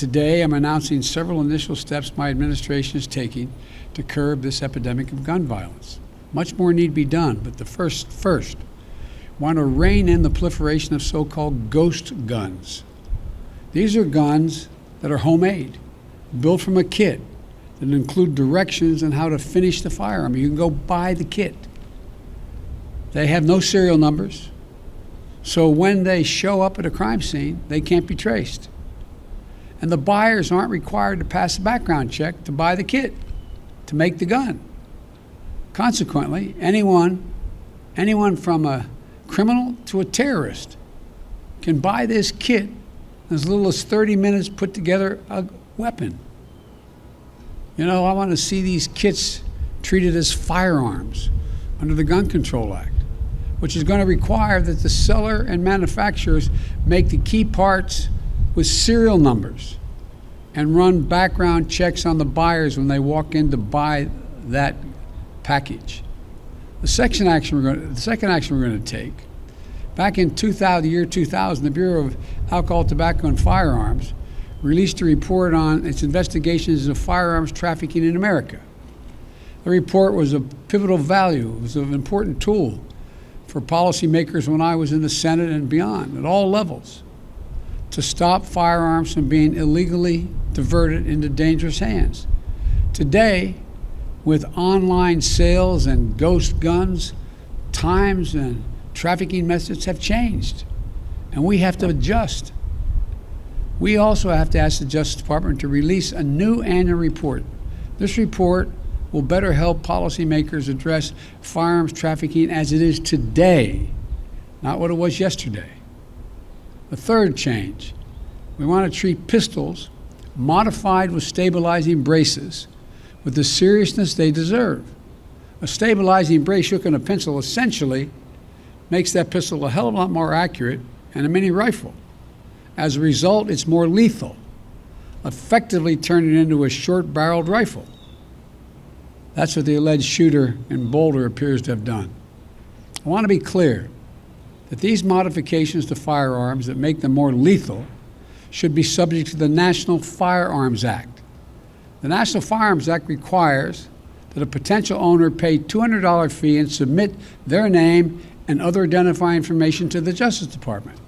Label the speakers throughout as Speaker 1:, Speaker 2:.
Speaker 1: today I'm announcing several initial steps my administration is taking to curb this epidemic of gun violence. Much more need to be done, but the first, want to rein in the proliferation of so-called ghost guns. These are guns that are homemade, built from a kit, that include directions on how to finish the firearm. You can go buy the kit. They have no serial numbers, so when they show up at a crime scene, they can't be traced. And the buyers aren't required to pass a background check to buy the kit, to make the gun. Consequently, anyone from a criminal to a terrorist can buy this kit in as little as 30 minutes, put together a weapon. You know, I want to see these kits treated as firearms under the Gun Control Act, which is going to require that the seller and manufacturers make the key parts with serial numbers and run background checks on the buyers when they walk in to buy that package. The second action we're going to take, back in the year 2000, the Bureau of Alcohol, Tobacco, and Firearms released a report on its investigations of firearms trafficking in America. The report was of pivotal value. It was an important tool for policymakers when I was in the Senate and beyond, at all levels, to stop firearms from being illegally diverted into dangerous hands. Today, with online sales and ghost guns, times and trafficking methods have changed, and we have to adjust. We also have to ask the Justice Department to release a new annual report. This report will better help policymakers address firearms trafficking as it is today, not what it was yesterday. The third change, we want to treat pistols modified with stabilizing braces with the seriousness they deserve. A stabilizing brace shook in a pencil essentially makes that pistol a hell of a lot more accurate than a mini rifle. As a result, it's more lethal, effectively turning it into a short-barreled rifle. That's what the alleged shooter in Boulder appears to have done. I want to be clear that these modifications to firearms that make them more lethal should be subject to the National Firearms Act. The National Firearms Act requires that a potential owner pay $200 fee and submit their name and other identifying information to the Justice Department,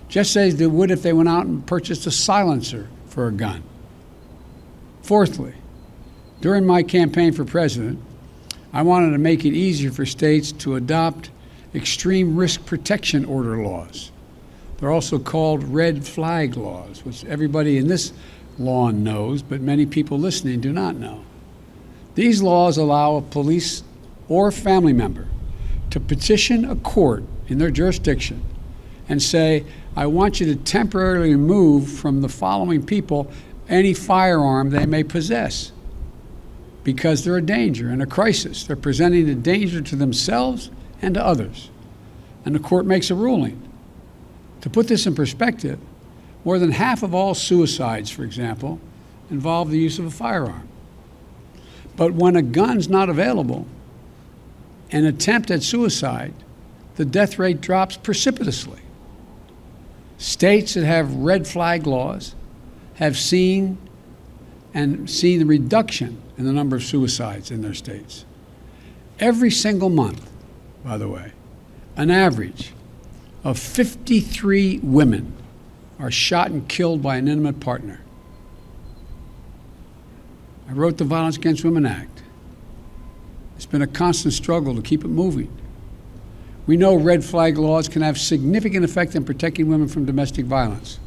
Speaker 1: just as they would if they went out and purchased a silencer for a gun. Fourthly, during my campaign for president, I wanted to make it easier for states to adopt extreme risk protection order laws. They're also called red flag laws, which everybody in this lawn knows, but many people listening do not know. These laws allow a police or family member to petition a court in their jurisdiction and say, I want you to temporarily remove from the following people any firearm they may possess because they're a danger and a crisis. They're presenting a danger to themselves and to others. And the court makes a ruling. To put this in perspective, more than half of all suicides, for example, involve the use of a firearm. But when a gun's not available, an attempt at suicide, the death rate drops precipitously. States that have red flag laws have seen the reduction in the number of suicides in their states. Every single month, by the way, an average of 53 women are shot and killed by an intimate partner. I wrote the Violence Against Women Act. It's been a constant struggle to keep it moving. We know red flag laws can have significant effect in protecting women from domestic violence.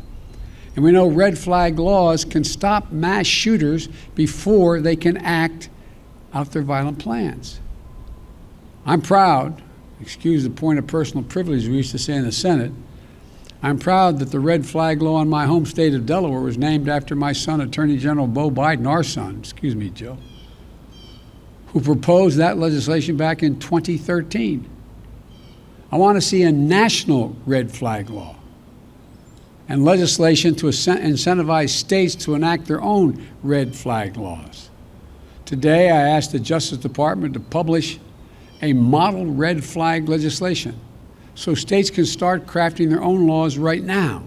Speaker 1: And we know red flag laws can stop mass shooters before they can act out their violent plans. I'm proud, excuse the point of personal privilege we used to say in the Senate, I'm proud that the red flag law in my home state of Delaware was named after my son, Attorney General Beau Biden, our son, excuse me, Joe, who proposed that legislation back in 2013. I want to see a national red flag law and legislation to incentivize states to enact their own red flag laws. Today, I asked the Justice Department to publish a model red flag legislation so states can start crafting their own laws right now.